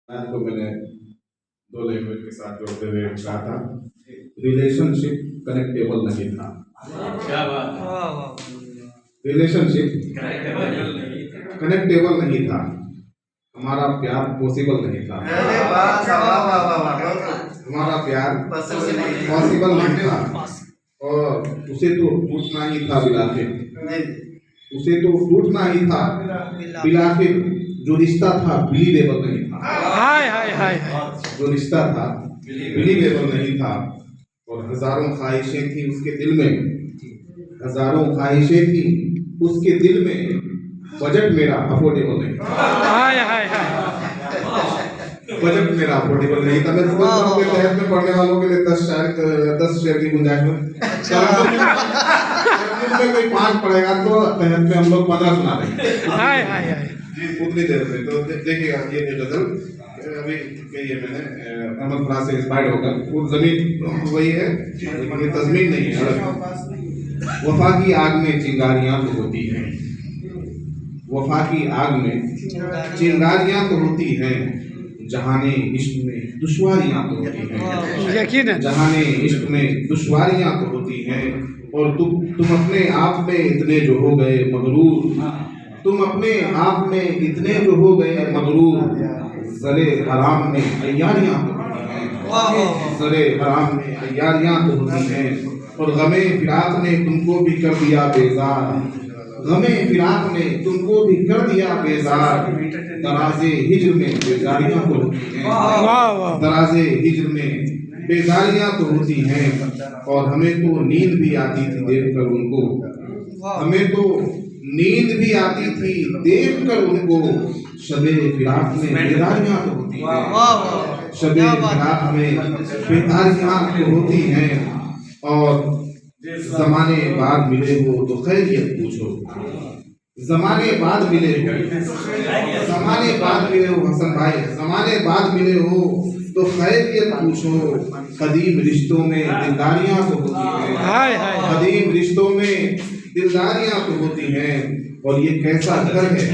आज तो मैंने दो लैंग्वेज के साथ जोड़ते हुए कहा था, रिलेशनशिप कनेक्टेबल नहीं था। क्या बात है। रिलेशनशिप कनेक्टेबल नहीं था, हमारा प्यार पॉसिबल नहीं था। हमारा प्यार पॉसिबल नहीं था और उसे तो टूटना ही था बिलाखिर, उसे तो टूटना ही था बिलाखिर। जो रिश्ता था बिलीवेबल नहीं था। हाय हाय हाय जो रिश्ता था बिलीवेबल नहीं था और हजारों ख्वाहिशें थी उसके दिल में, हजारों ख्वाहिशें थी उसके दिल में। बजट मेरा अफोर्डेबल नहीं था। हाय हाय हाय बजट मेरा अफोर्डेबल नहीं था। मैं समझता हूँ कि तहत में पढ़ने वालों के लिए 10 शेयर की गुंजाइश में में कोई 5 पढ़ेगा तो तहत में हम लोग 15 सुना देंगे। हाय हाय हाय उतनी देर में तो देखिएगा ये गजल अभी कही है मैंने अहमद फराज से इंस्पायर्ड होकर। वो जमीन वही है लेकिन ये तज़मीन नहीं है। वफा की आग में चिंगारियां तो होती हैं, वफा की आग में चिंगारियां तो होती हैं, जहाने इश्क में दुश्वारियां तो होती हैं। यकीन है जहाने इश्क में दुश्वारियां तो होती हैं और तुम अपने आप में इतने जो हो गए मगरूर, तुम अपने आप में इतने जो हो गए मगरूर। ज़रे हराम में अय्यारियां तो होती हैं, ज़रे हराम में अय्यारियां तो होती हैं और गमे फिराक ने तुमको भी कर दिया बेजार, गमे फिराक ने तुमको भी कर दिया बेजार। दराजे हिज्र में बेजारियां तो होती हैं, दराजे हिज्र में बेजारियां तो होती हैं और हमें तो नींद भी आती थी देखकर उनको, हमें तो नींद भी आती थी देखकर उनको। शबे फिराक में बेदारियां तो होती हैं, शबे फिराक में बेदारियां तो होती हैं और जमाने बाद मिले हो तो खैरियत पूछो, जमाने बाद मिले हो, जमाने बाद मिले हो हसन भाई, जमाने बाद मिले हो तो खैरियत पूछो। कदीम रिश्तों में दिलदारियां तो होती हैं, कदीम रिश्तों में दिलदारियां तो होती हैं और ये कैसा घर है,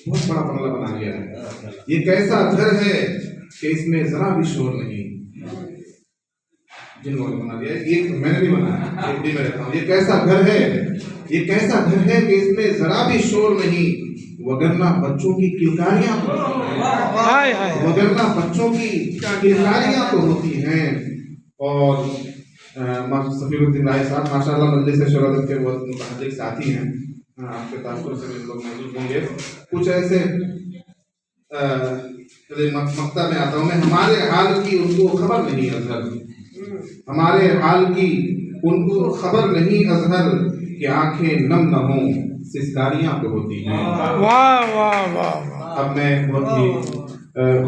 बहुत बड़ा बंगला बना लिया है। ये कैसा घर है कि इसमें जरा भी शोर नहीं। जिन लोगों ने बना दिया ये मैंने भी बनाया, मैं रहता हूँ। ये कैसा घर है, ये कैसा घर है कि इसमें जरा भी शोर नहीं, वगरना बच्चों की किलकारियां तो होती हैं, वगरना बच्चों की किलकारियां तो होती हैं। और सफीरुद्दीन राय साहब माशाल्लाह मजलिस शुरा के बहुत मुतहज्जिक साथी हैं, आपके तासुर से भी लोग मौजूद होंगे। कुछ ऐसे मक्ता में आता हूँ मैं। हमारे हाल की उनको खबर नहीं अजहर, हमारे हाल की उनको खबर नहीं अजहर कि आंखें नम न हों सिसकारियां तो होती हैं। वाह वाह वाह। अब मैं बहुत ही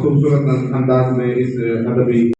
खूबसूरत अंदाज में इस अदबी